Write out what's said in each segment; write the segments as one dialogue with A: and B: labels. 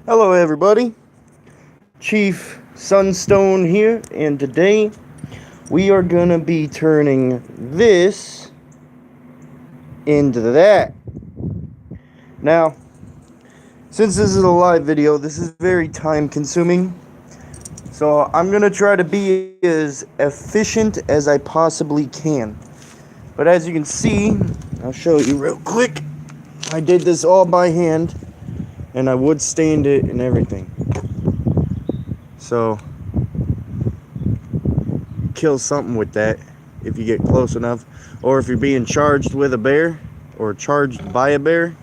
A: Hello, everybody. Chief Sunstone here, and today we are gonna be turning this into that. Now, since this is a live video, this is very time consuming, so I'm gonna try to be as efficient as I possibly can. But as you can see, I'll show you real quick. I did this all by hand, and I wood stained it and everything. So kill something with that if you get close enough, or if you're being charged with a bear or charged by a bear.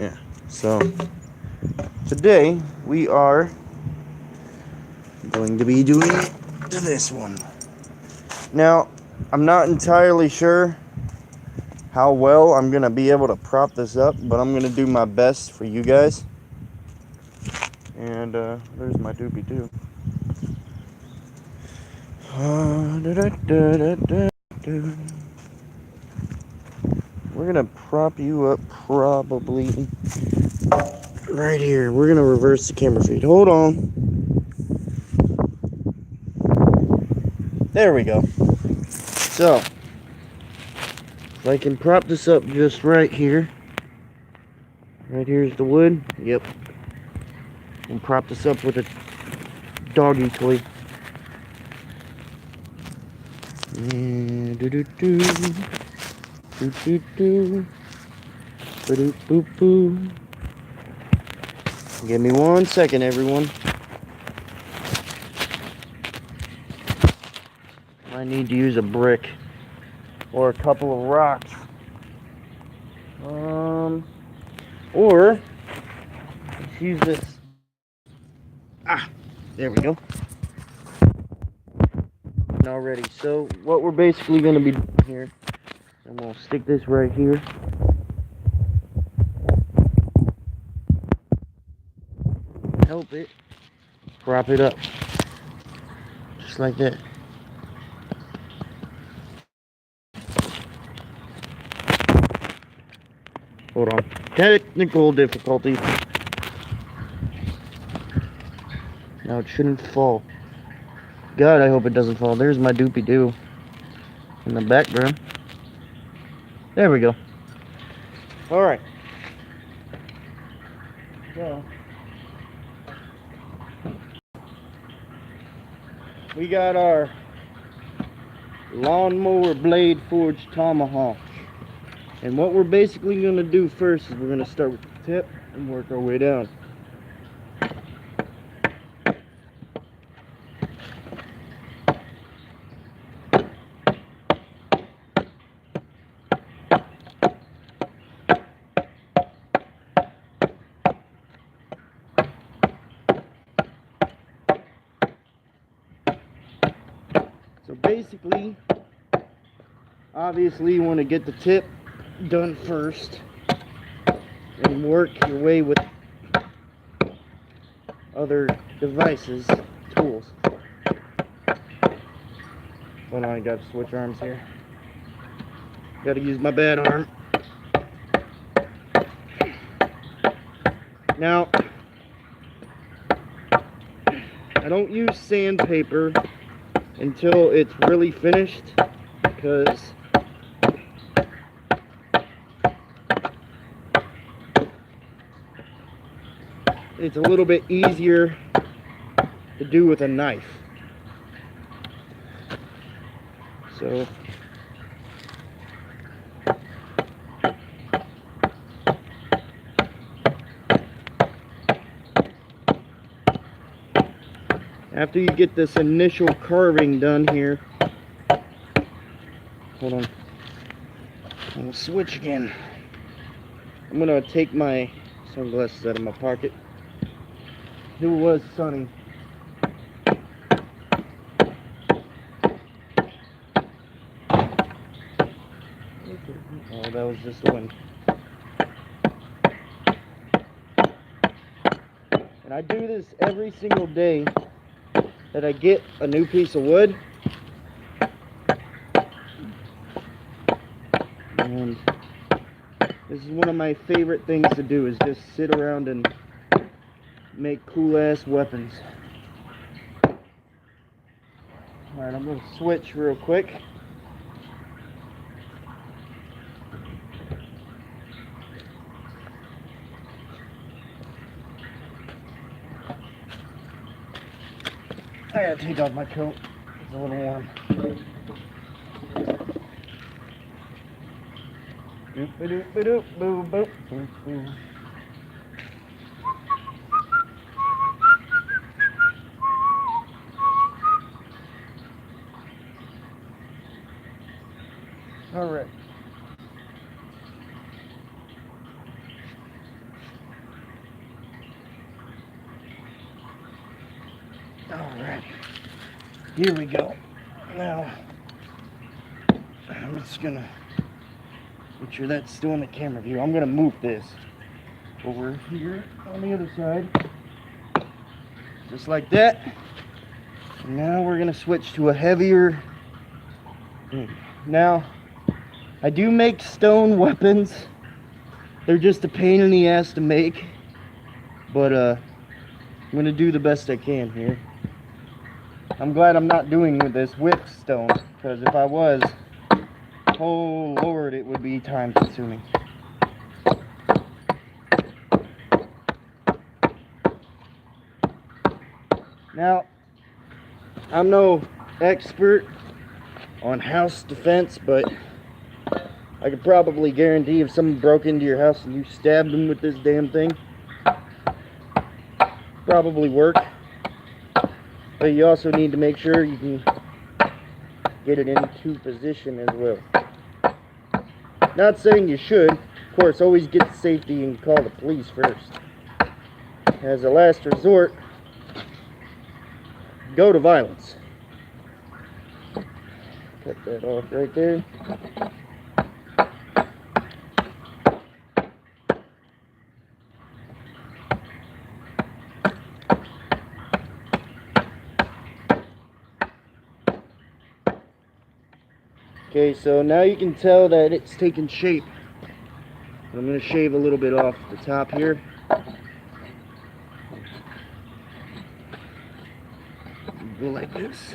A: Yeah, so today we are going to be doing it to this one. Now, I'm not entirely sure how well I'm gonna be able to prop this up, but I'm gonna do my best for you guys. And there's my doobie too. We're gonna prop you up probably right here. We're gonna reverse the camera feed. Hold on. There we go. So, if I can prop this up just right here. Right here's the wood. Yep. And prop this up with a doggy toy. And do-do-do. Do-do-do. Ba-do-boo-boo. Give me 1 second, everyone. I need to use a brick or a couple of rocks. Or let's use this. There we go. Already. So what we're basically going to be doing here, I'm going to stick this right here. Help it prop it up, just like that. Hold on, technical difficulties. Now it shouldn't fall. God, I hope it doesn't fall. There's my doopy doo in the background. There we go. All right. So we got our lawnmower blade forged tomahawk. And what we're basically going to do first is we're going to start with the tip and work our way down. So basically, obviously you want to get the tip done first and work your way with other devices, tools. Hold on, I gotta switch arms here. Gotta use my bad arm. Now, I don't use sandpaper until it's really finished, because it's a little bit easier to do with a knife. So after you get this initial carving done here, hold on, I'll switch again. I'm gonna take my sunglasses out of my pocket. It was sunny. Oh, that was just the wind. And I do this every single day that I get a new piece of wood. And this This is one of my favorite things to do, is just sit around and make cool-ass weapons. Alright, I'm going to switch real quick. I gotta take off my coat. It's a little warm. Doop-a-doop-a-doop, boo-boop, boo-boo. Alright. Alright. Here we go. Now, I'm just gonna make sure that's still in the camera view. I'm gonna move this over here on the other side. Just like that. And now we're gonna switch to a heavier. Now, I do make stone weapons. They're just a pain in the ass to make. But I'm gonna do the best I can here. I'm glad I'm not doing this with stone, because if I was, oh Lord, it would be time consuming. Now, I'm no expert on house defense, but I could probably guarantee if someone broke into your house and you stabbed them with this damn thing, probably work. But you also need to make sure you can get it into position as well. Not saying you should. Of course, always get to safety and call the police first. As a last resort, go to violence. Cut that off right there. Okay, so now you can tell that it's taken shape. I'm going to shave a little bit off the top here. Go like this.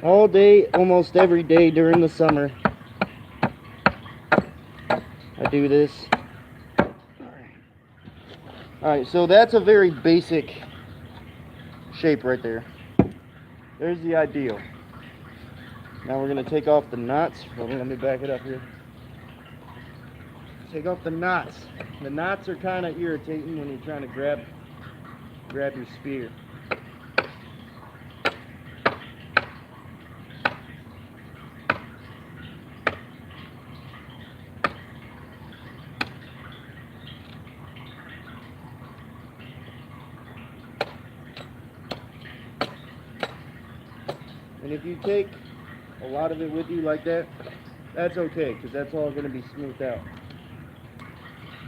A: All day, almost every day during the summer, I do this. Alright, so that's a very basic shape right there. There's the ideal. Now we're going to take off the knots. Hold on, let me back it up here. Take off the knots. The knots are kind of irritating when you're trying to grab your spear. And if you take a lot of it with you like that, that's okay, because that's all going to be smoothed out.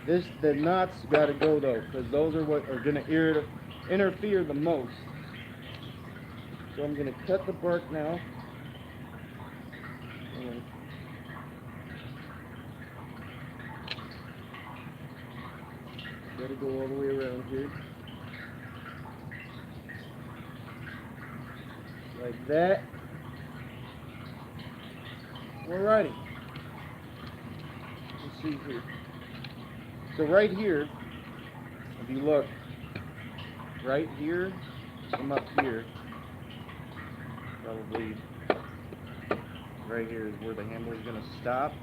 A: The knots got to go though, because those are what are going to interfere the most. So I'm going to cut the bark now. And got to go all the way around here. Like that. Alrighty. Let's see here. So right here, if you look, right here, from up here, probably right here is where the handle is going to stop.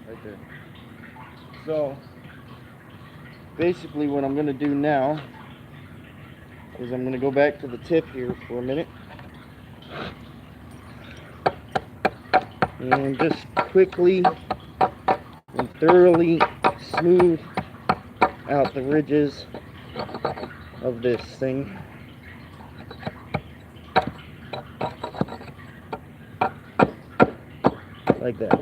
A: Right there. So basically what I'm going to do now is I'm going to go back to the tip here for a minute and just quickly and thoroughly smooth out the ridges of this thing. like that.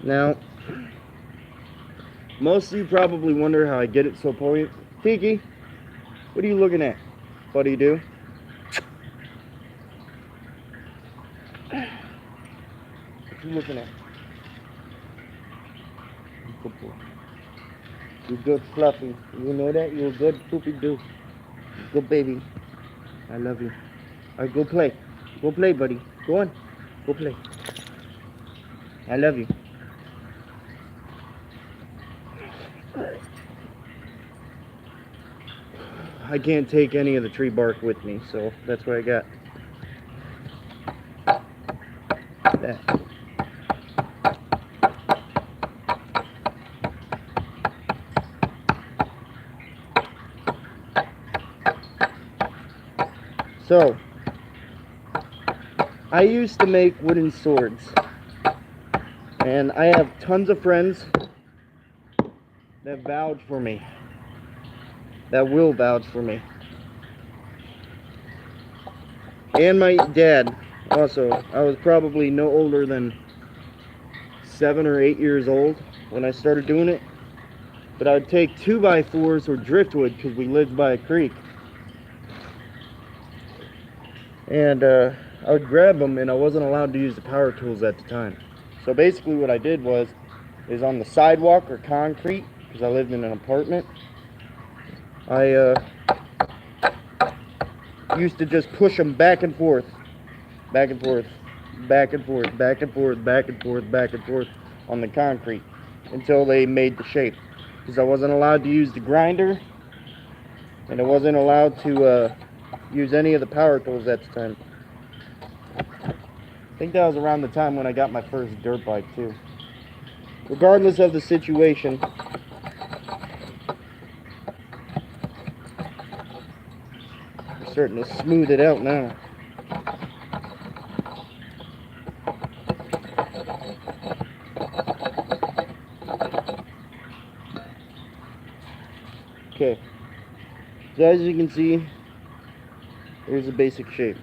A: Now, most of you probably wonder how I get it so pointy. Tiki, what are you looking at? What do you do? What you looking at? Good boy. You good, Fluffy. You know that? You're a good poopy doo. Good baby. I love you. Alright, go play. Go play, buddy. Go on. Go play. I love you. I can't take any of the tree bark with me, so that's what I got. That. So, I used to make wooden swords, and I have tons of friends that vouch for me, that will vouch for me. And my dad, also. I was probably no older than 7 or 8 years old when I started doing it. But I would take 2x4s or driftwood because we lived by a creek. And I would grab them, and I wasn't allowed to use the power tools at the time. So basically what I did is on the sidewalk or concrete, because I lived in an apartment, I used to just push them back and forth, back and forth, back and forth, back and forth, back and forth, back and forth on the concrete until they made the shape. Because I wasn't allowed to use the grinder, and I wasn't allowed to use any of the power tools at the time. I think that was around the time when I got my first dirt bike too. Regardless of the situation, I'm starting to smooth it out now. Okay, so as you can see, here's a basic shape.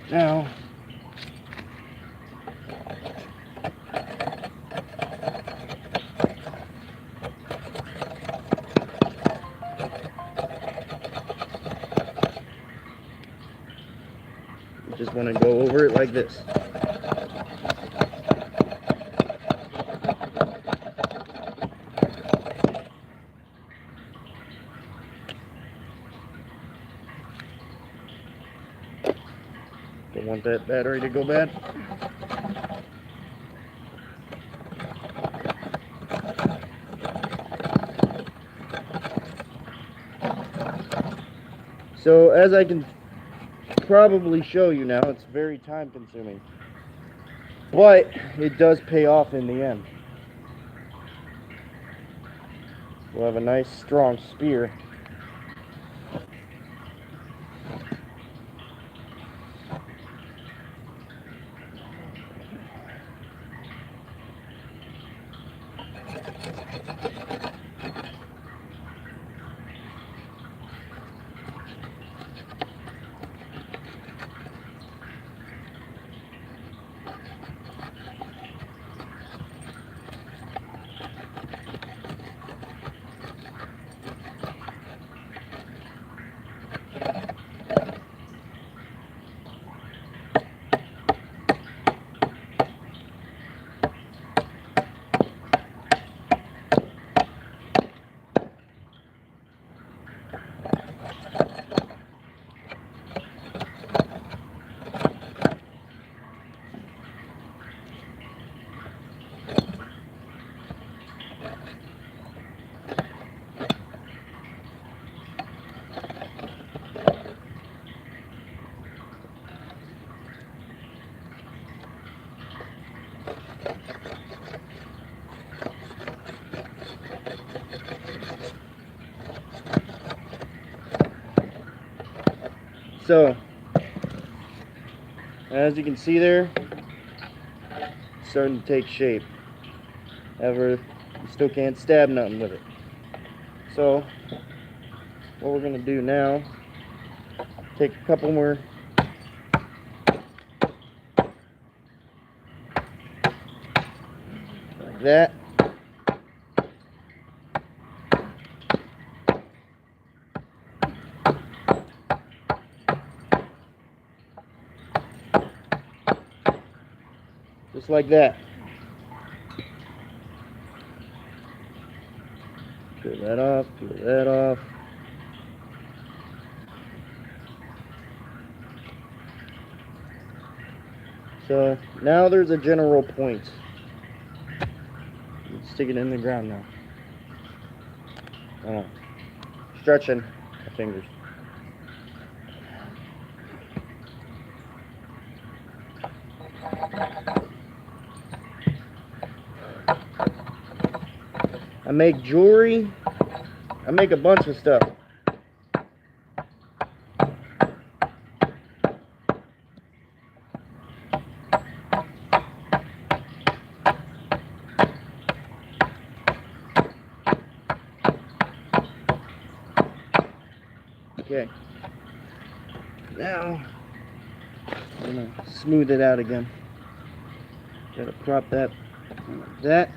A: Now, you just want to go over it like this. Don't want that battery to go bad. So as I can probably show you now, it's very time consuming, but it does pay off in the end. We'll have a nice strong spear. So, as you can see there, it's starting to take shape. However, you still can't stab nothing with it. So what we're gonna do now, take a couple more like that. Just like that. Peel that off, peel that off. So now there's a general point. Stick it in the ground now. Oh, stretching my fingers. I make jewelry. I make a bunch of stuff. Okay. Now I'm gonna smooth it out again. Gotta prop that like that.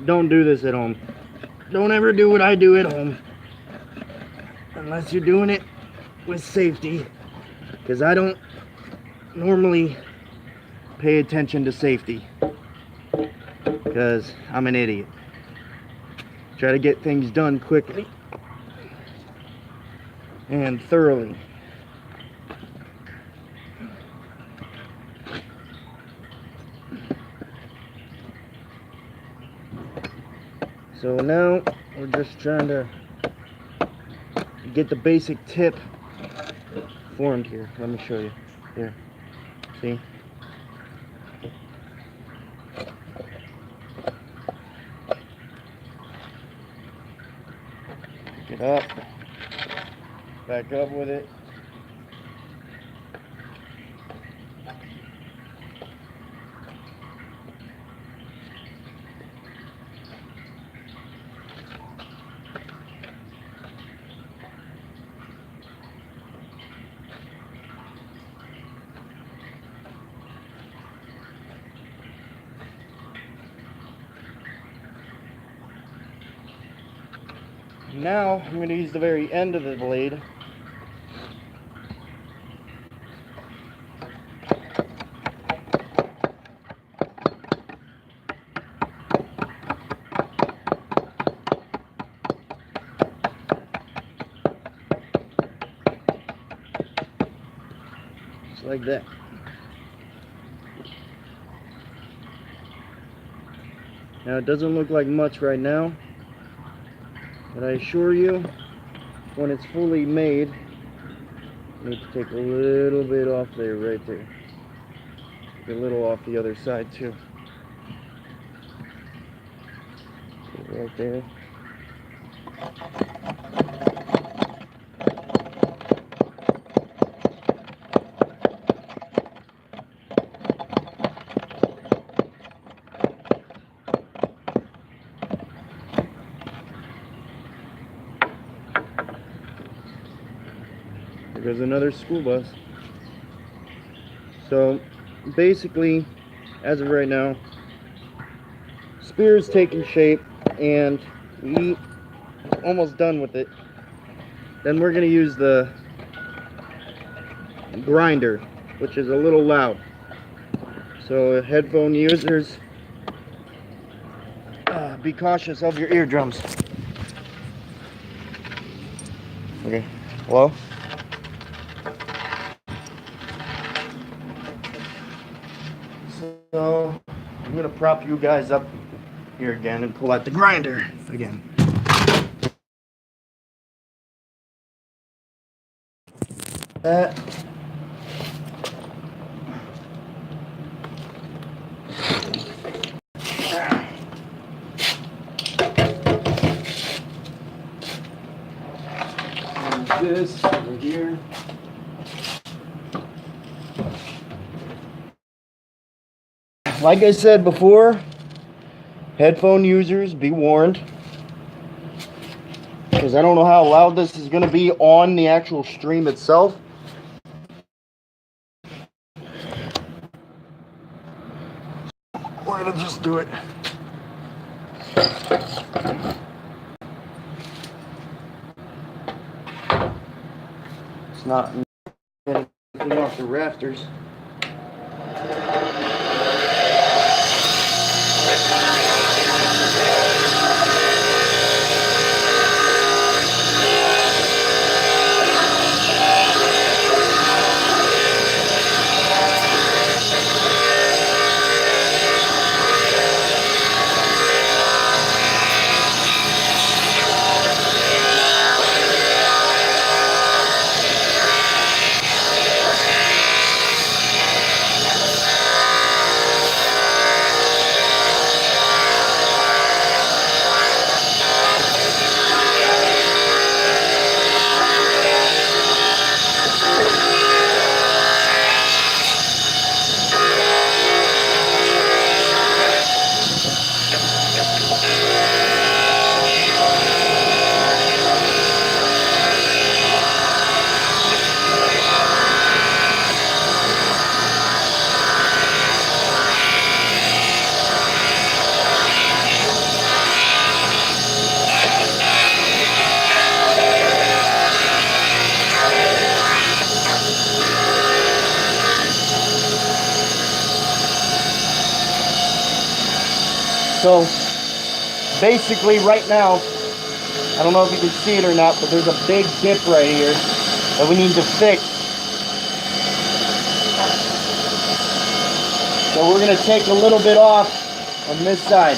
A: Don't do this at home. Don't ever do what I do at home. Unless you're doing it with safety. Because I don't normally pay attention to safety. Because I'm an idiot. Try to get things done quickly and thoroughly. So now we're just trying to get the basic tip formed here. Let me show you. Here. See? Pick it up. Back up with it. Now I'm going to use the very end of the blade just like that. Now it doesn't look like much right now, but I assure you, when it's fully made, you need to take a little bit off there, right there. Take a little off the other side too. Right there. There goes another school bus. So basically, as of right now, spear is taking shape and we almost done with it. Then we're going to use the grinder, which is a little loud. So headphone users, be cautious of your eardrums. Okay, hello? So I'm gonna prop you guys up here again and pull out the grinder again. That. This over here. Like I said before, headphone users, be warned. Because I don't know how loud this is going to be on the actual stream itself. We're going to just do it. It's not anything off the rafters. So basically right now, I don't know if you can see it or not, but there's a big dip right here that we need to fix. So we're going to take a little bit off on this side.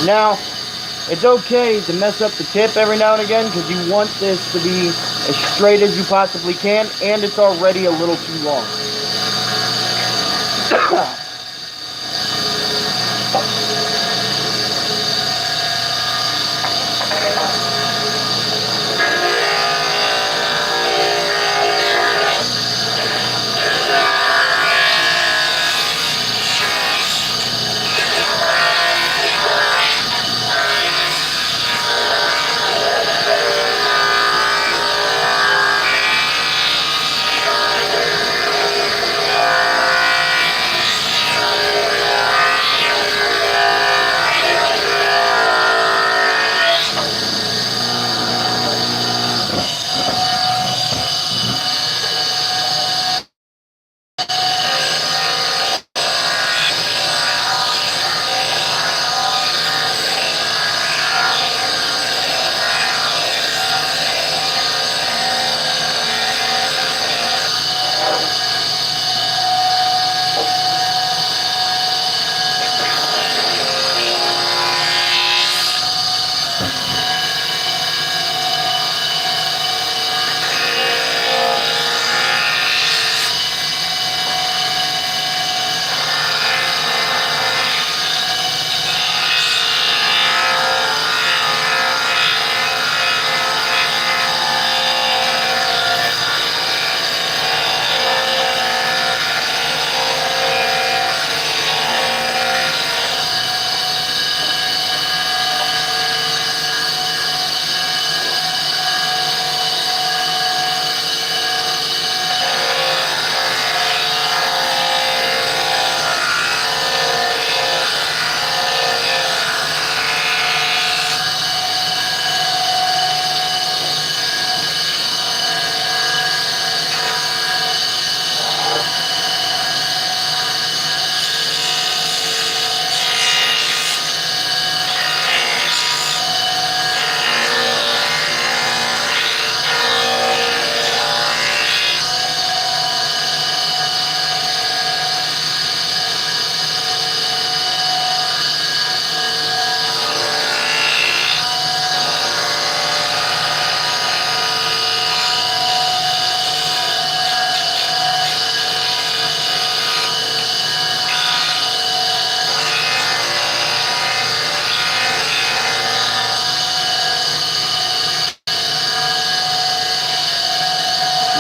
A: Now, it's okay to mess up the tip every now and again because you want this to be as straight as you possibly can, and it's already a little too long.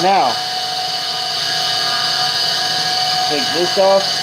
A: Now, take this off.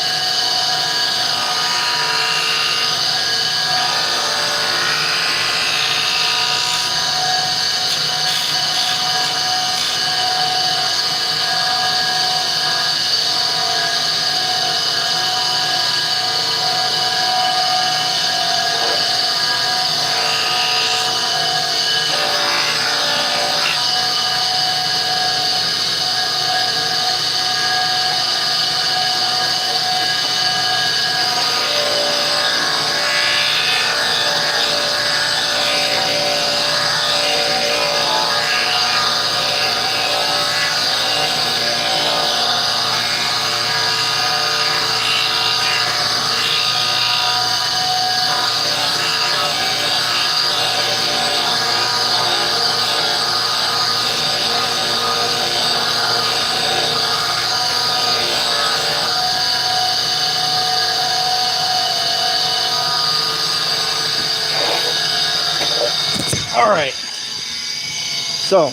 A: All right. So,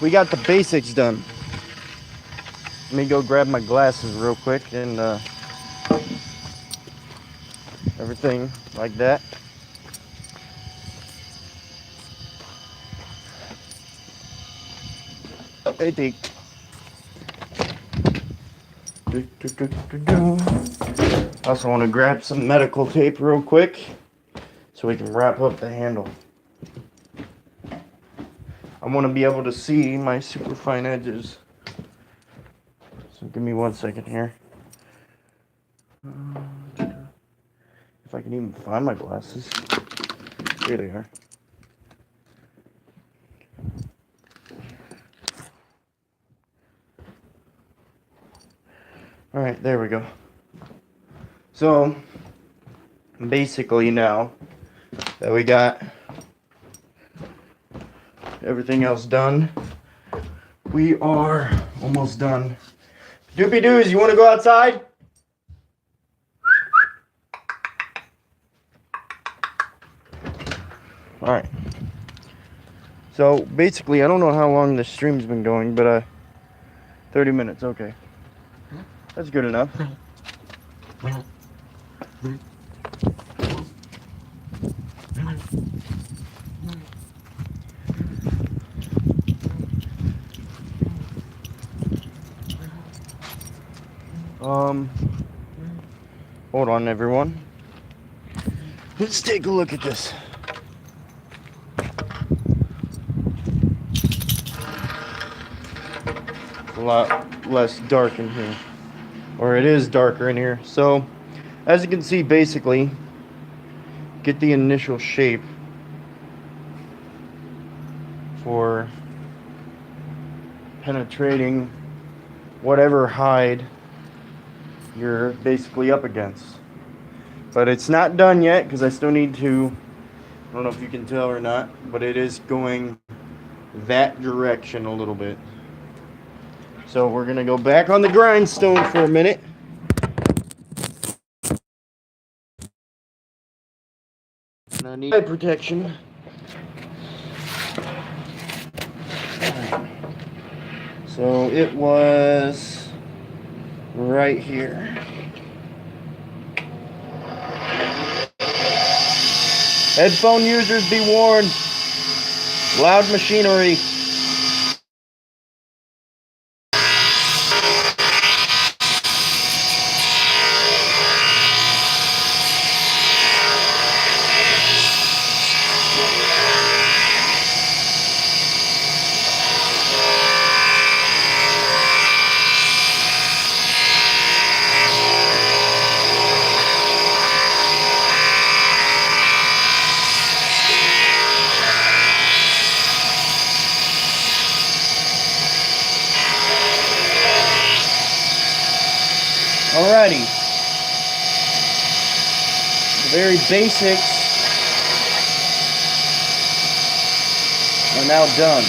A: we got the basics done. Let me go grab my glasses real quick and everything like that. Hey, Deke. Also want to grab some medical tape real quick so we can wrap up the handle. I want to be able to see my super fine edges. So give me 1 second here. If I can even find my glasses. Here they are. Alright, there we go. So basically now that we got everything else done, we are almost done. Doopy doos, you want to go outside? Alright. So basically, I don't know how long this stream's been going, but 30 minutes, okay. That's good enough. Hold on everyone. Let's take a look at this. It's a lot less dark in here. Or it is darker in here. So, as you can see, basically, get the initial shape for penetrating whatever hide you're basically up against. But it's not done yet because I still need to, I don't know if you can tell or not, but it is going that direction a little bit. So we're going to go back on the grindstone for a minute. And I need eye protection. So it was right here. Headphone users be warned. Loud machinery. Alrighty. The very basics are now done.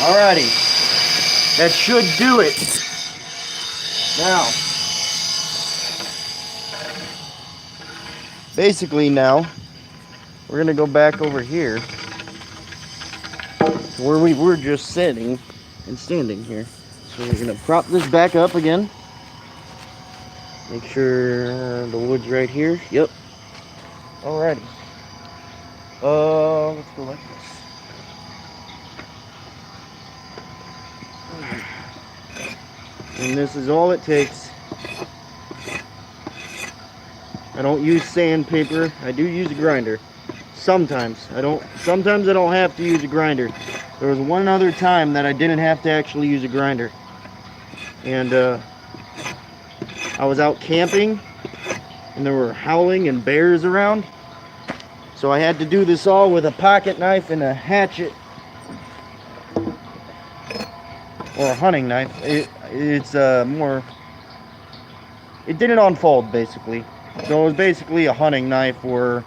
A: Alrighty, that should do it. Now, basically now, we're gonna go back over here to where we were just sitting and standing here. So we're gonna prop this back up again. Make sure the wood's right here. Yep. Alrighty. Let's go like this. And this is all it takes. I don't use sandpaper. I do use a grinder. Sometimes I don't have to use a grinder. There was one other time that I didn't have to actually use a grinder. And I was out camping and there were howling and bears around. So I had to do this all with a pocket knife and a hatchet. Or a hunting knife. It didn't unfold basically. So it was basically a hunting knife or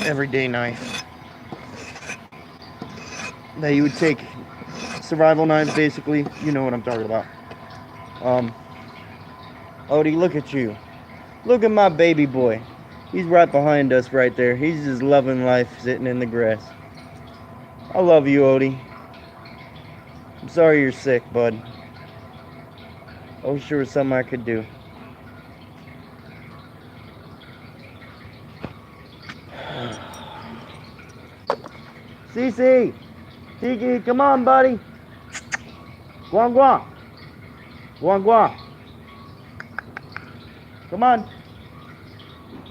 A: everyday knife that you would take. Survival knives, basically. You know what I'm talking about. Odie, look at you. Look at my baby boy. He's right behind us right there. He's just loving life sitting in the grass. I love you, Odie. I'm sorry you're sick, bud. I wish there was something I could do. Cece! Tiki, come on, buddy. Guan Guan. Guan Guan. Come on.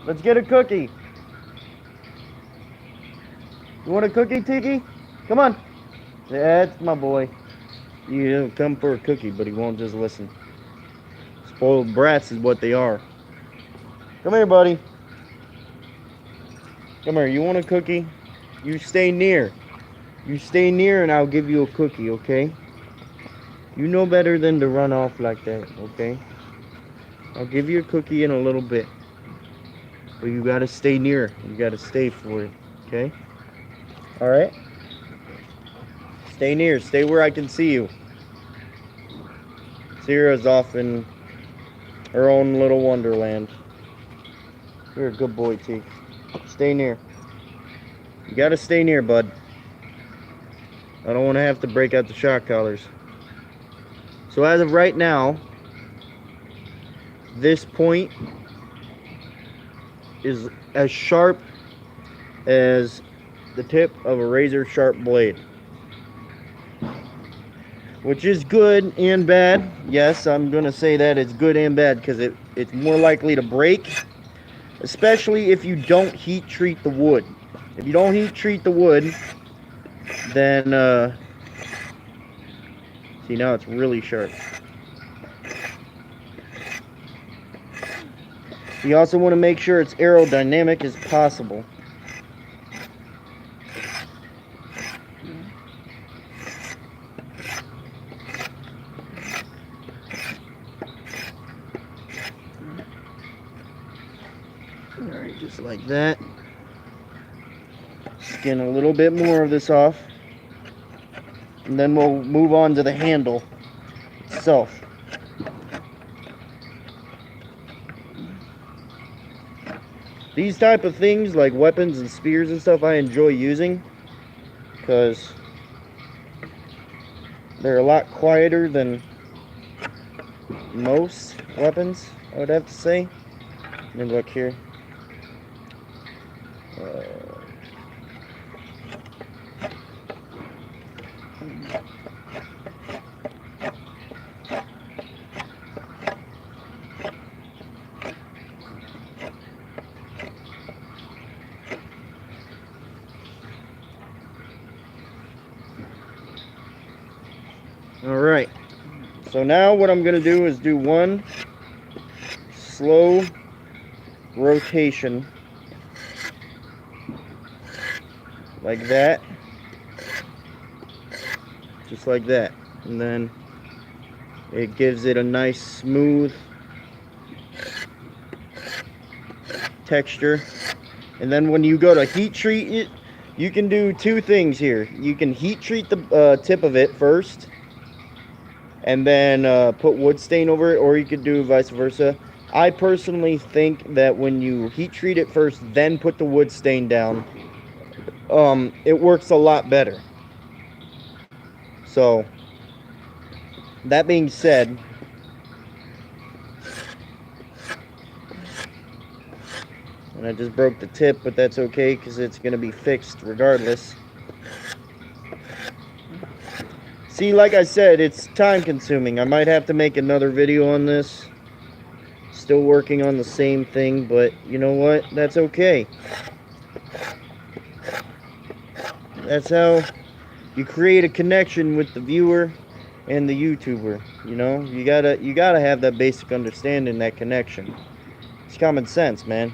A: Let's get a cookie. You want a cookie, Tiki? Come on. That's my boy. He'll come for a cookie, but he won't just listen. Spoiled brats is what they are. Come here, buddy. Come here. You want a cookie? You stay near. You stay near and I'll give you a cookie, okay? You know better than to run off like that, okay? I'll give you a cookie in a little bit. But you gotta stay near. You gotta stay for it, okay? Alright? Stay near. Stay where I can see you. Sierra's off in her own little wonderland. You're a good boy, T. Stay near. You gotta stay near, bud. I don't want to have to break out the shock collars. So as of right now, this point is as sharp as the tip of a razor sharp blade. Which is good and bad. Yes, I'm going to say that it's good and bad because it's more likely to break. Especially if you don't heat treat the wood. If you don't heat treat the wood, then, see, now it's really sharp. You also want to make sure it's aerodynamic as possible. Alright, just like that. Skin a little bit more of this off. And then we'll move on to the handle itself. These type of things, like weapons and spears and stuff, I enjoy using. Because they're a lot quieter than most weapons, I would have to say. Let me look here. Alright, so now what I'm going to do is do one slow rotation like that, just like that, and then it gives it a nice smooth texture. And then when you go to heat treat it, you can do two things here. You can heat treat the tip of it first and then put wood stain over it, or you could do vice versa. I personally think that when you heat treat it first, then put the wood stain down, it works a lot better. So, that being said, and I just broke the tip, but that's okay because it's going to be fixed regardless. See, like I said, it's time consuming. I might have to make another video on this. Still working on the same thing, but you know what? That's okay. That's how you create a connection with the viewer and the YouTuber. You know, you gotta have that basic understanding, that connection. It's common sense, man.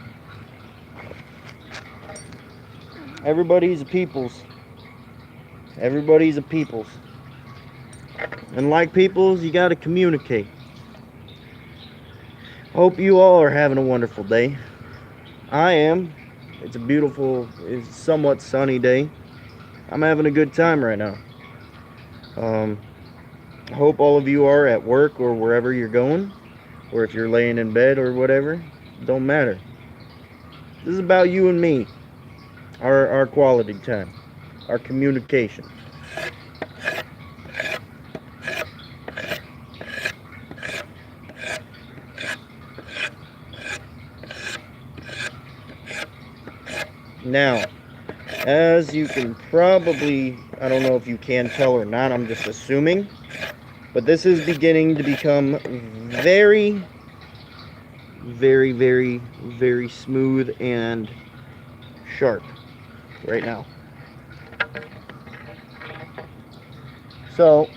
A: Everybody's a peoples. Everybody's a peoples. And like peoples, you gotta communicate. Hope you all are having a wonderful day. I am. It's somewhat sunny day. I'm having a good time right now. Um, I hope all of you are at work or wherever you're going, or if you're laying in bed or whatever. Don't matter. This is about you and me, our quality time, our communication. Now, as you can probably, I don't know if you can tell or not, I'm just assuming, but this is beginning to become very, very, very, very smooth and sharp right now. So,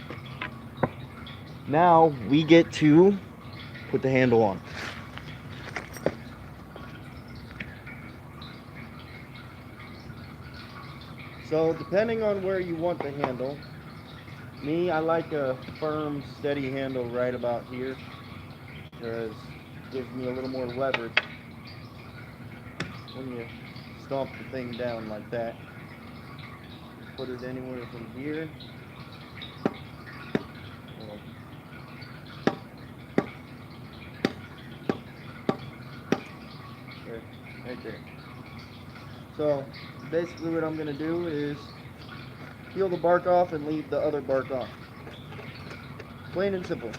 A: now we get to put the handle on. So, depending on where you want the handle, I like a firm, steady handle right about here because it gives me a little more leverage when you stomp the thing down like that. Put it anywhere from here. Right there. So basically what I'm going to do is peel the bark off and leave the other bark on. Plain and simple.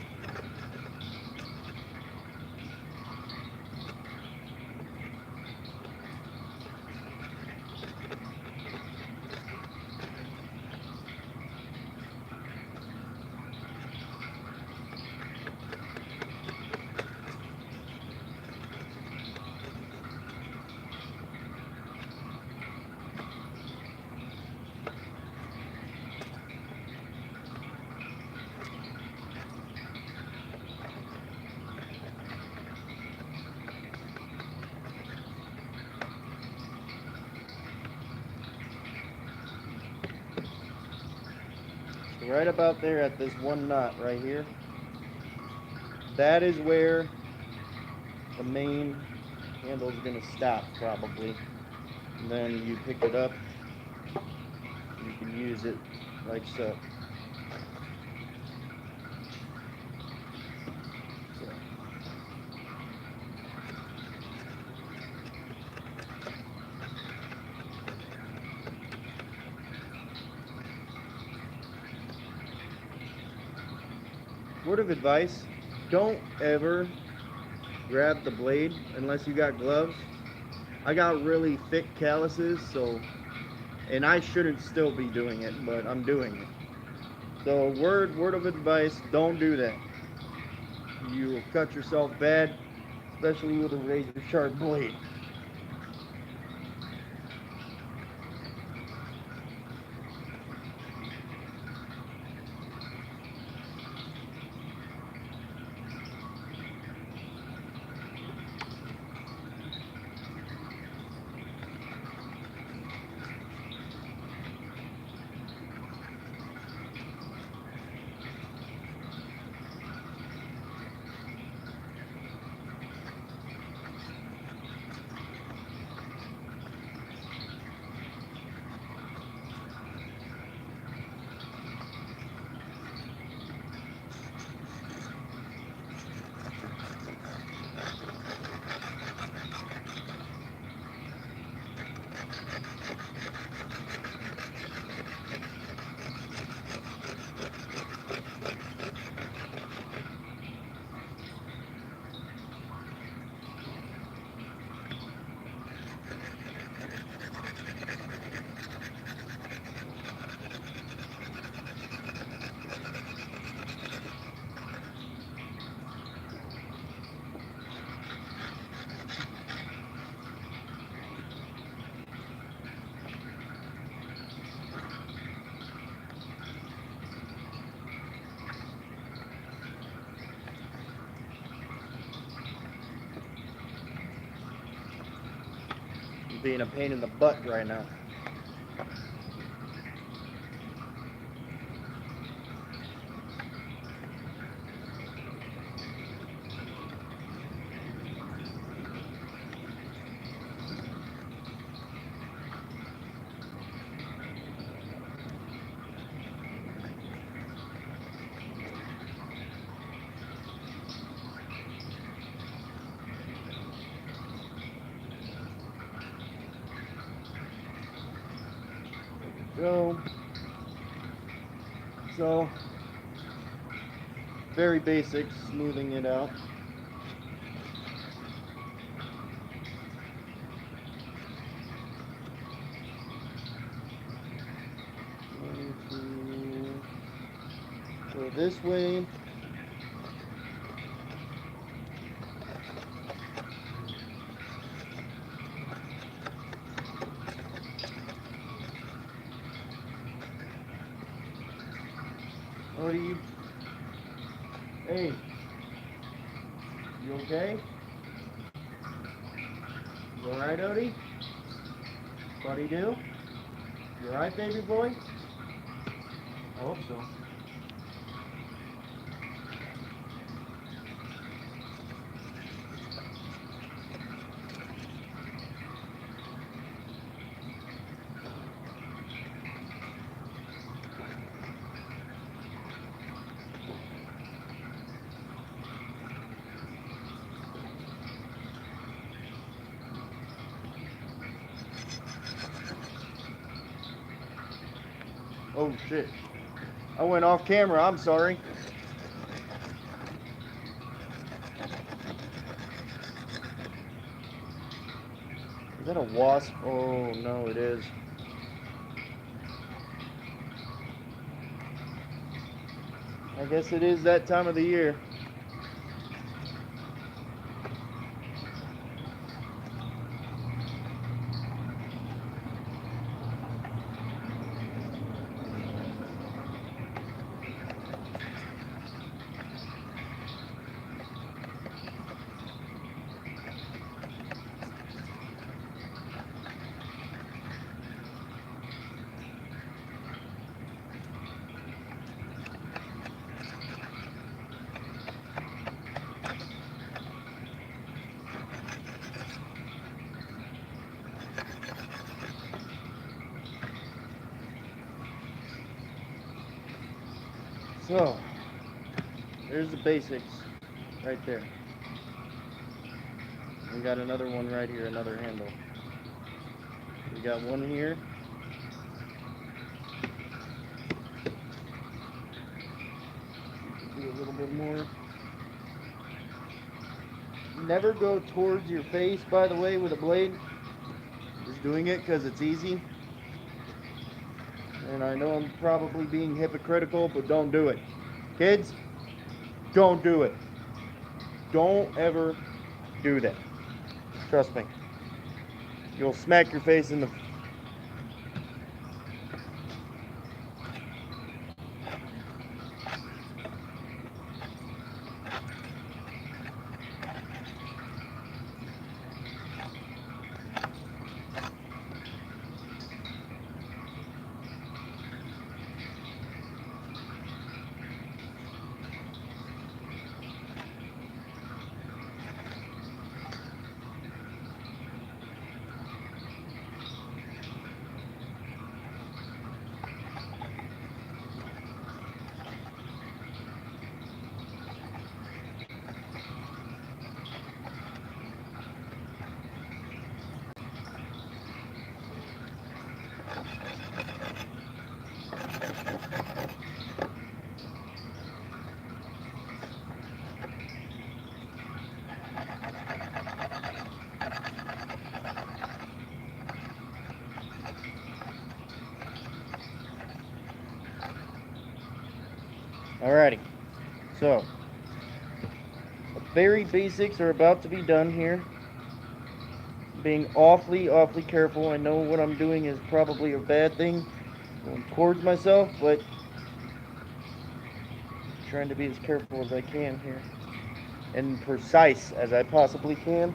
A: So right about there at this one knot right here, that is where the main handle is going to stop probably. And then you pick it up, you can use it like so. Word of advice, don't ever grab the blade unless you got gloves. I got really thick calluses, and I shouldn't still be doing it, but I'm doing it. So word of advice, don't do that. You will cut yourself bad, especially with a razor sharp blade. I'm being a pain in the butt right now. go. So, very basic, smoothing it out. Going to go this way. What are you? Hey, you okay? You alright, Odie? Buddy do? You alright, baby boy? I hope so. Oh shit. I went off camera, I'm sorry. Is that a wasp? Oh no, it is. I guess it is that time of the year. So, there's the basics right there. We got another one right here, another handle. We got one here. Do a little bit more. Never go towards your face, by the way, with a blade. Just doing it because it's easy. And I know I'm probably being hypocritical, but don't do it. Kids, don't do it. Don't ever do that. Trust me. You'll smack your face in the... Alrighty. So, the very basics are about to be done here. Being awfully careful. I know what I'm doing is probably a bad thing going towards myself, but I'm trying to be as careful as I can here and precise as I possibly can.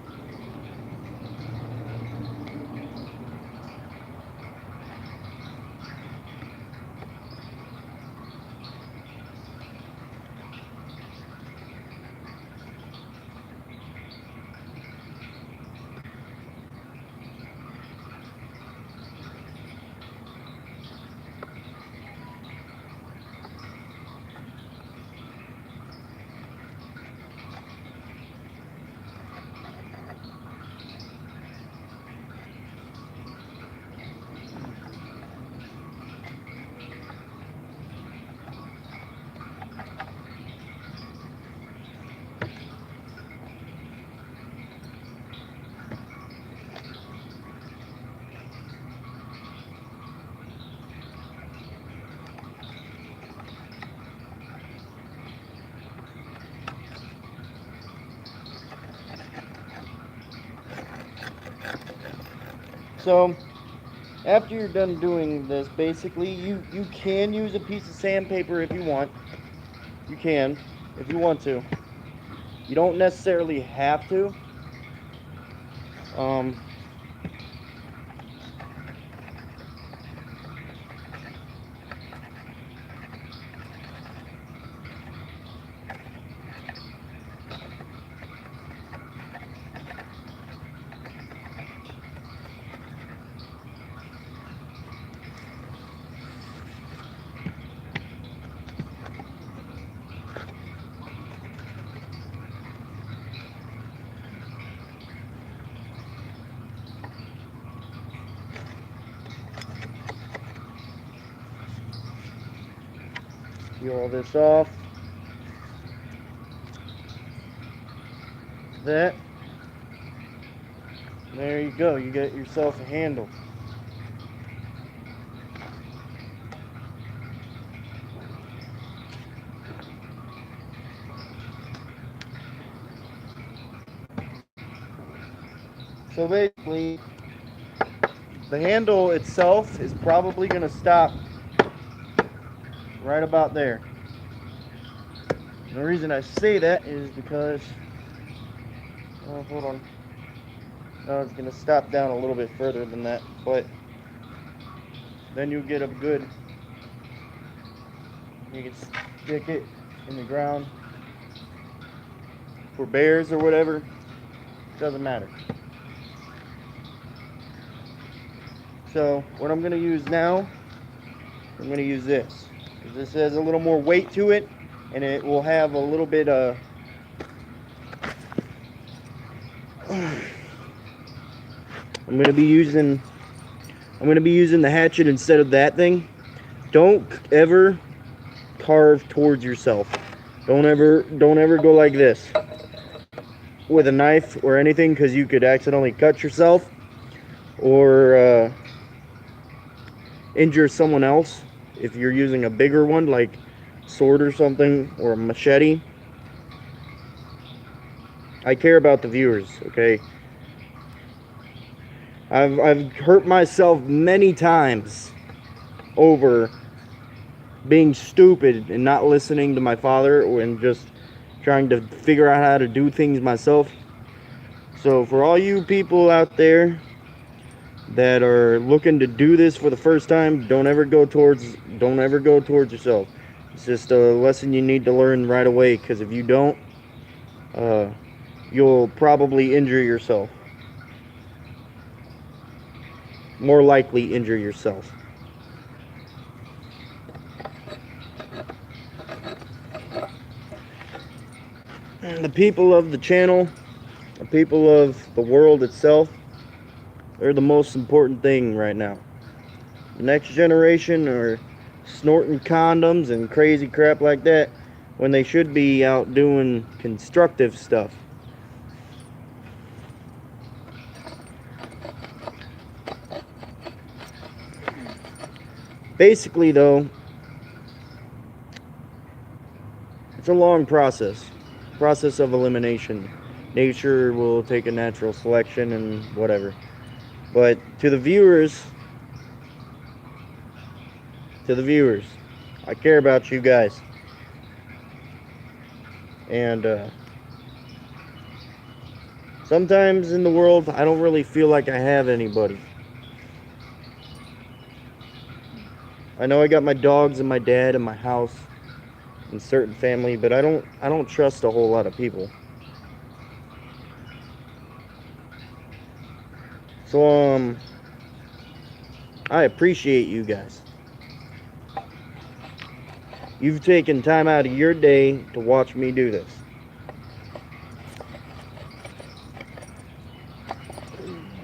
A: So after you're done doing this, basically you can use a piece of sandpaper if you want. You can, if you want to. You don't necessarily have to. Um, peel all this off. That. There you go. You get yourself a handle. So basically, the handle itself is probably going to stop right about there. And the reason I say that is because, oh, hold on. No, it's going to stop down a little bit further than that, but then you get a good, you can stick it in the ground for bears or whatever. Doesn't matter. So what I'm going to use now, I'm going to use this. Because this has a little more weight to it, and it will have a little bit of... I'm going to be using the hatchet instead of that thing. Don't ever carve towards yourself. Don't ever go like this with a knife or anything, because you could accidentally cut yourself or injure someone else if you're using a bigger one like sword or something, or a machete. I care about the viewers, okay? I've hurt myself many times over being stupid and not listening to my father and just trying to figure out how to do things myself. So for all you people out there that are looking to do this for the first time, don't ever go towards yourself. It's just a lesson you need to learn right away, because if you don't, you'll probably injure yourself. More likely injure yourself. And the people of the channel, the people of the world itself, they're the most important thing right now. The next generation are snorting condoms and crazy crap like that when they should be out doing constructive stuff. Basically, though, it's a long process of elimination. Nature will take a natural selection and whatever. But to the viewers, I care about you guys. And sometimes in the world, I don't really feel like I have anybody. I know I got my dogs and my dad and my house and certain family, but I don't trust a whole lot of people. So I appreciate you guys. You've taken time out of your day to watch me do this.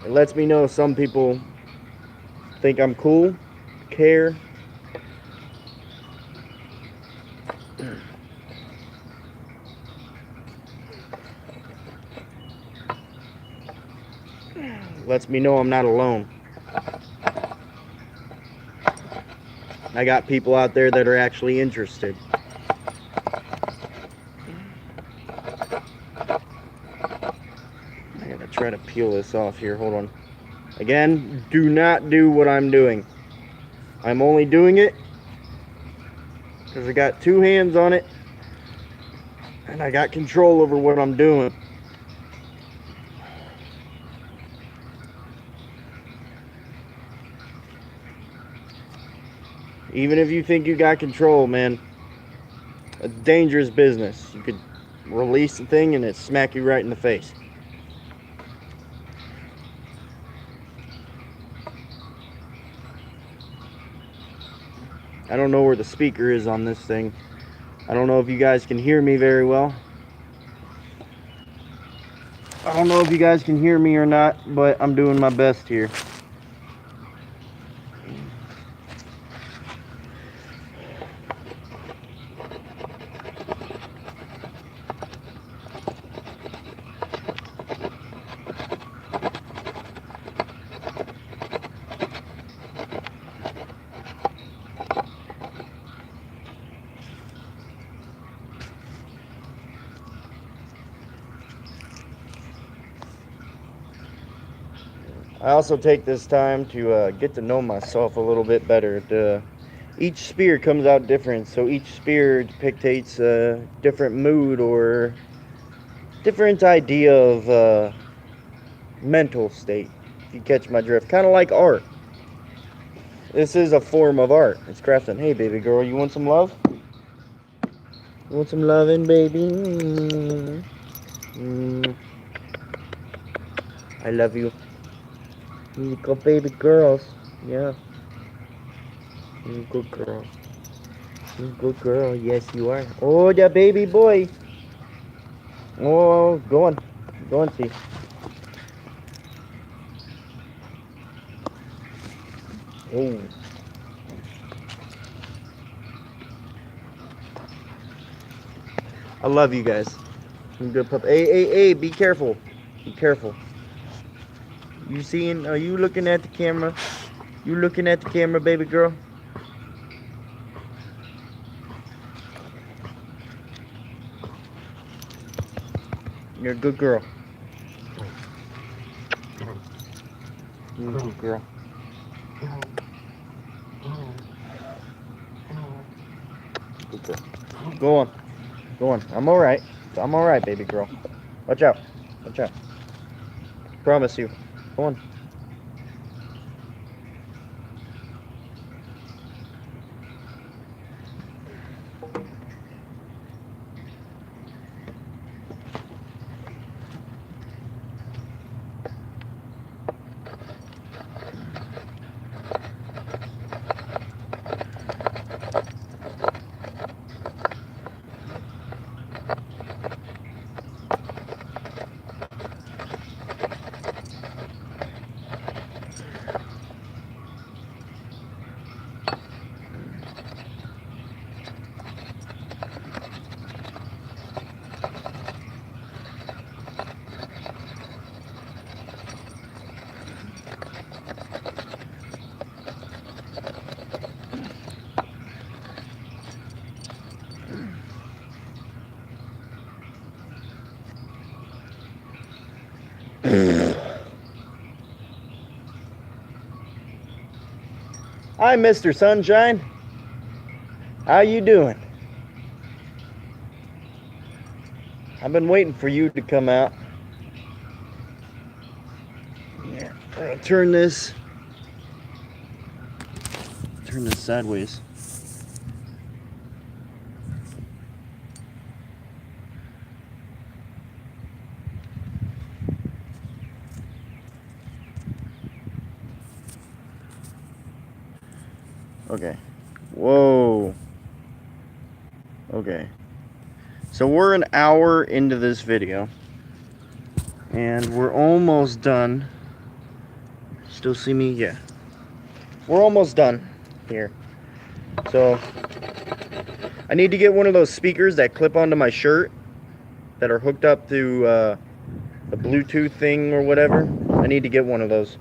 A: It lets me know some people think I'm cool, care. Lets me know I'm not alone. I got people out there that are actually interested. I gotta try to peel this off here. Hold on. Again, do not do what I'm doing. I'm only doing it because I got two hands on it and I got control over what I'm doing. Even if you think you got control, man, a dangerous business. You could release the thing and it smack you right in the face. I don't know where the speaker is on this thing. I don't know if you guys can hear me very well. I don't know if you guys can hear me or not, but I'm doing my best here. I also take this time to get to know myself a little bit better. Each spear comes out different, so each spear depicts a different mood or different idea of mental state, if you catch my drift. Kind of like art. This is a form of art. It's crafting. Hey, baby girl, you want some love? You want some loving, baby? I love you. You go, baby girls. Yeah. You good girl. You good girl. Yes, you are. Oh, the baby boy. Oh, go on. Go on, see. Oh. I love you guys. I'm good pup. Hey, be careful. Be careful. You seeing, are you looking at the camera? You looking at the camera, baby girl? You're a good girl. You're a good girl. Good girl. Go on. Go on. I'm alright. I'm alright, baby girl. Watch out. Watch out. Promise you. Go on. Hi, Mr. Sunshine. How you doing? I've been waiting for you to come out. Yeah. I'll turn this sideways. Okay. Whoa. Okay. So we're an hour into this video. And we're almost done. Still see me? Yeah. We're almost done here. So I need to get one of those speakers that clip onto my shirt that are hooked up to a Bluetooth thing or whatever. I need to get one of those.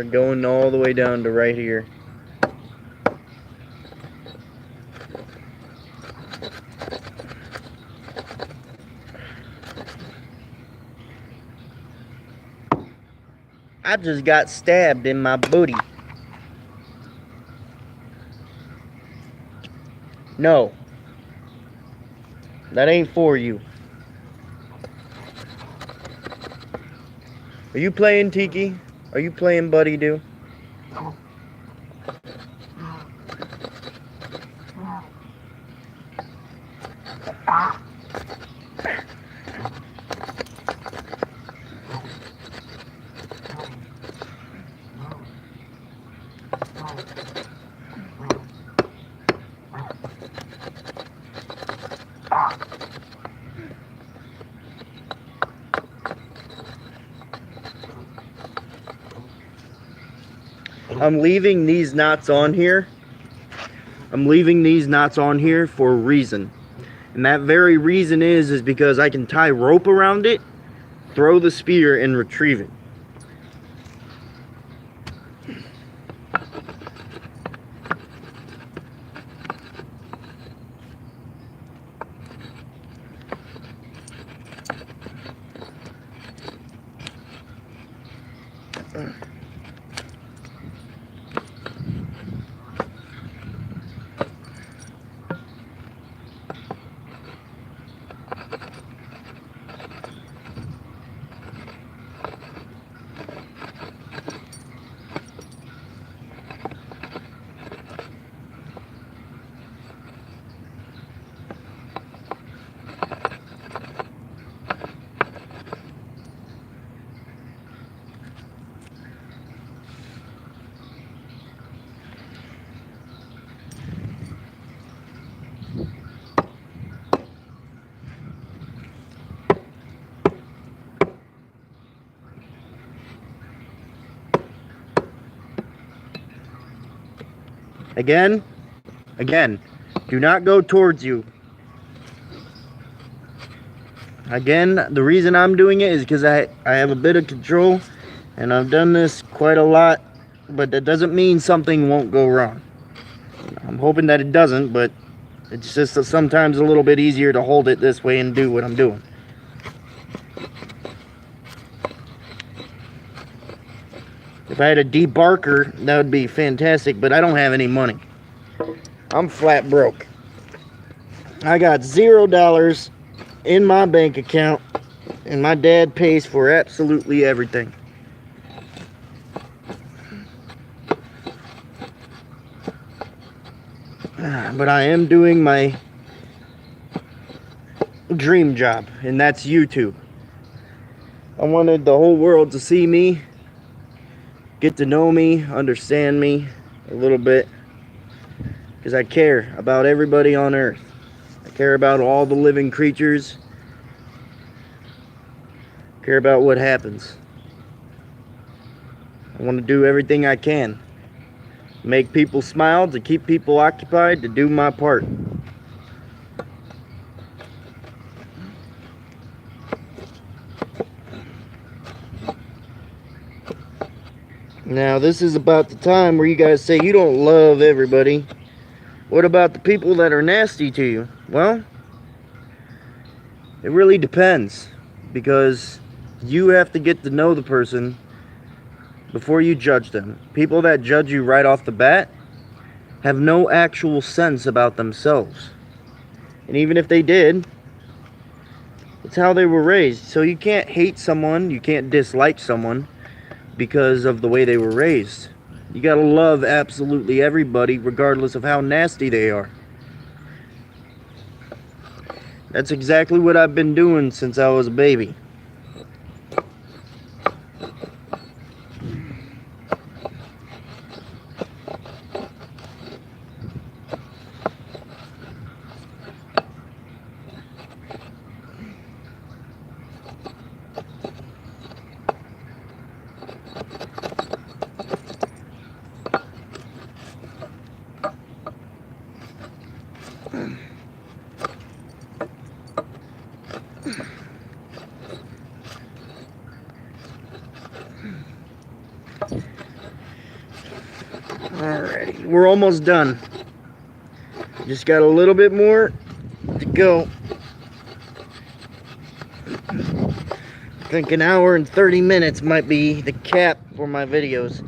A: We're going all the way down to right here. I just got stabbed in my booty. No. That ain't for you. Are you playing Tiki? Are you playing Buddy Do? I'm leaving these knots on here. I'm leaving these knots on here for a reason. And that very reason is because I can tie rope around it, throw the spear, and retrieve it. Again, do not go towards you. Again, the reason I'm doing it is because I have a bit of control, and I've done this quite a lot, but that doesn't mean something won't go wrong. I'm hoping that it doesn't, but it's just sometimes a little bit easier to hold it this way and do what I'm doing. If I had a debarker, that would be fantastic, but I don't have any money. I'm flat broke. I got $0 in my bank account, and my dad pays for absolutely everything. But I am doing my dream job, and that's YouTube. I wanted the whole world to see me, get to know me, understand me a little bit, because I care about everybody on earth. I care about all the living creatures. I care about what happens. I want to do everything I can. Make people smile, to keep people occupied, to do my part. Now, this is about the time where you guys say you don't love everybody. What about the people that are nasty to you? Well, it really depends, because you have to get to know the person before you judge them. People that judge you right off the bat have no actual sense about themselves. And even if they did, it's how they were raised. So you can't hate someone, you can't dislike someone because of the way they were raised. You gotta love absolutely everybody, regardless of how nasty they are. That's exactly what I've been doing since I was a baby. we're almost done. Just got a little bit more to go. I think an hour and 30 minutes might be the cap for my videos.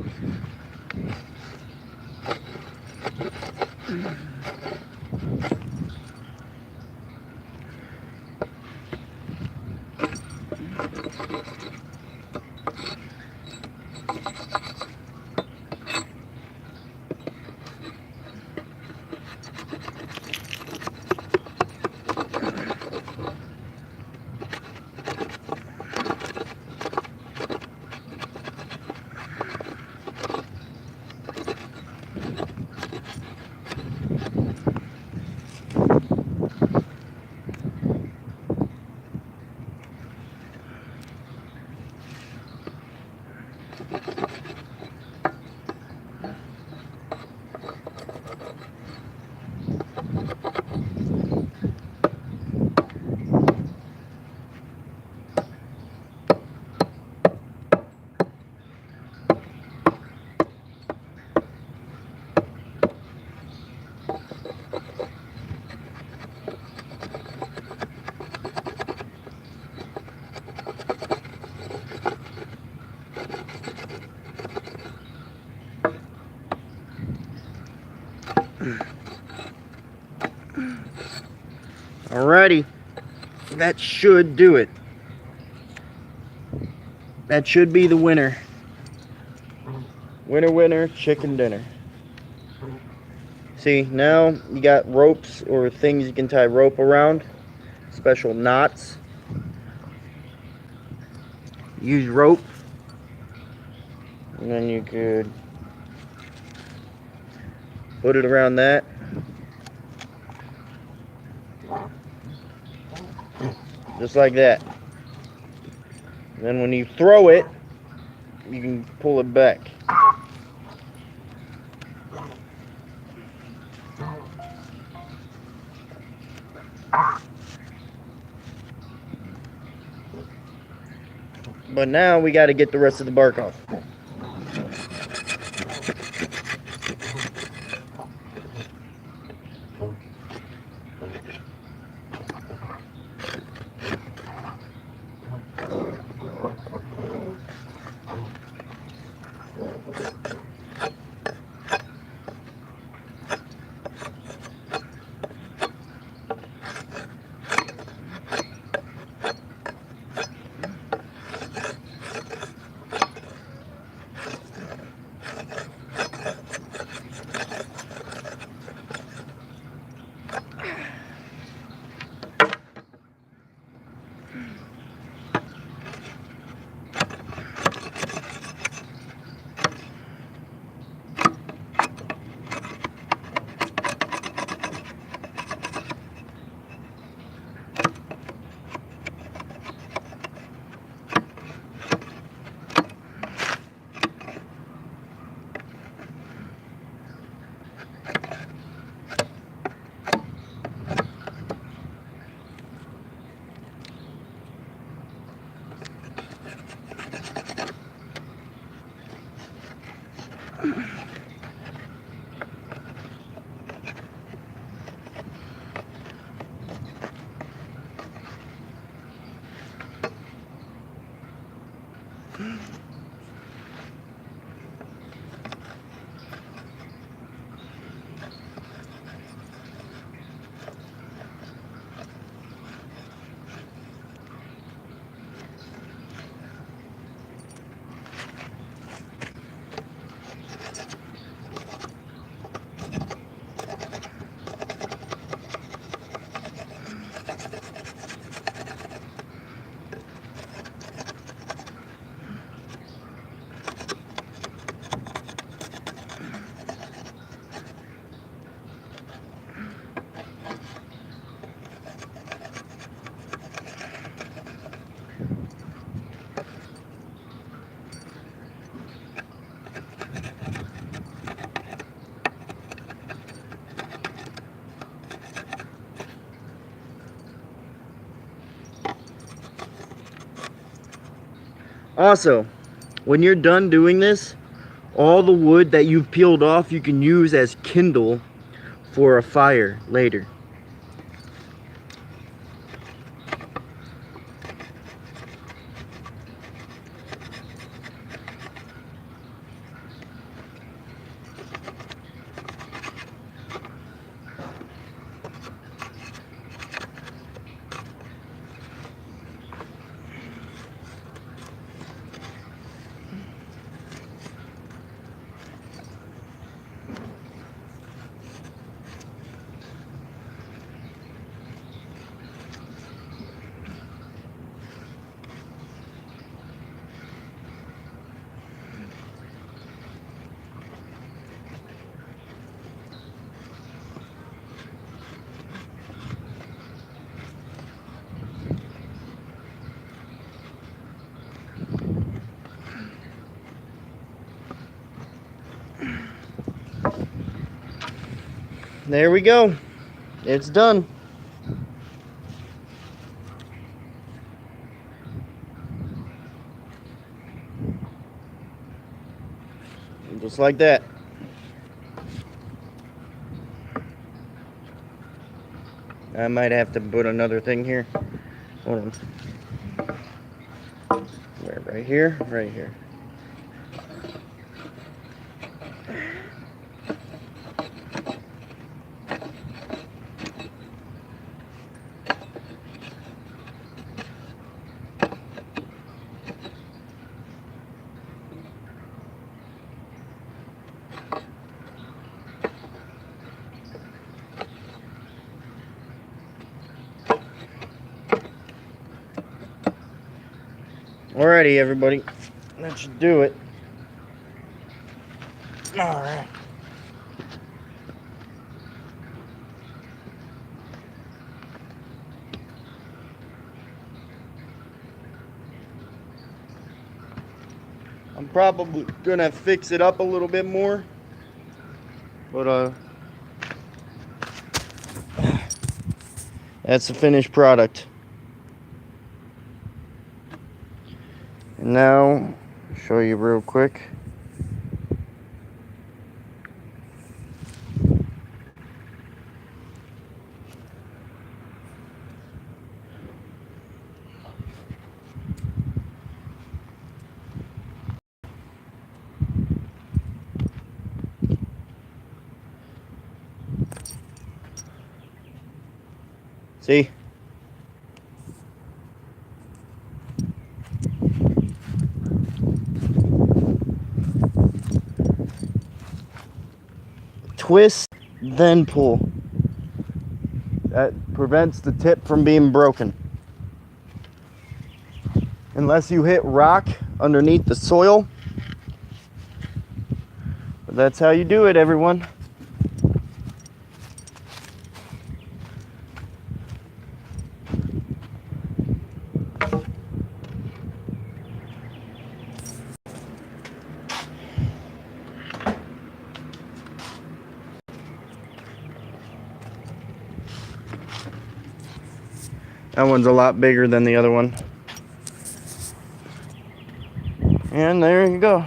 A: Alrighty, that should do it. That should be the winner. Winner, winner, chicken dinner. See, now you got ropes or things you can tie rope around. Special knots. Use rope. And then you could put it around that. Just like that. And then when you throw it, you can pull it back. But now we got to get the rest of the bark off. Also, when you're done doing this, all the wood that you've peeled off you can use as kindle for a fire later. There we go. It's done. Just like that. I might have to put another thing here. Hold on. Where? Right here? Right here. Alrighty, everybody. That should do it. Alright. I'm probably gonna fix it up a little bit more. But that's the finished product. And now, show you real quick. See? Twist, then pull. That prevents the tip from being broken. Unless you hit rock underneath the soil. But that's how you do it, everyone. That one's a lot bigger than the other one. And there you go.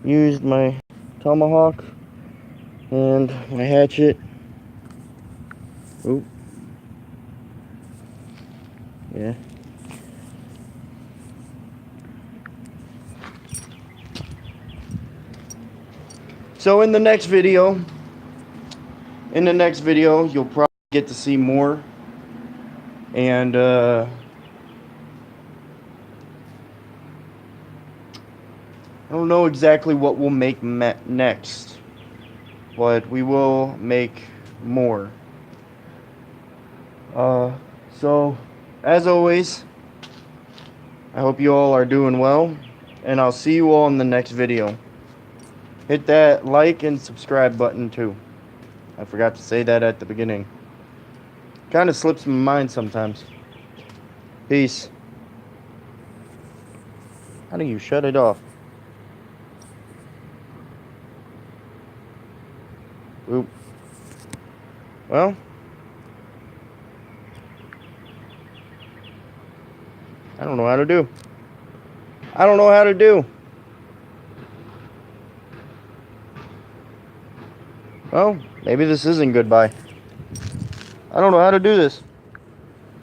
A: Used my tomahawk and my hatchet. Oop. Yeah. So in the next video, you'll probably get to see more. And I don't know exactly what we'll make next, but we will make more. So as always, I hope you all are doing well, and I'll see you all in the next video. Hit that like and subscribe button too. I forgot to say that at the beginning. Kind of slips my mind sometimes. Peace. How do you shut it off? Oop. Well, I don't know how to do. Oh, maybe this isn't goodbye. I don't know how to do this.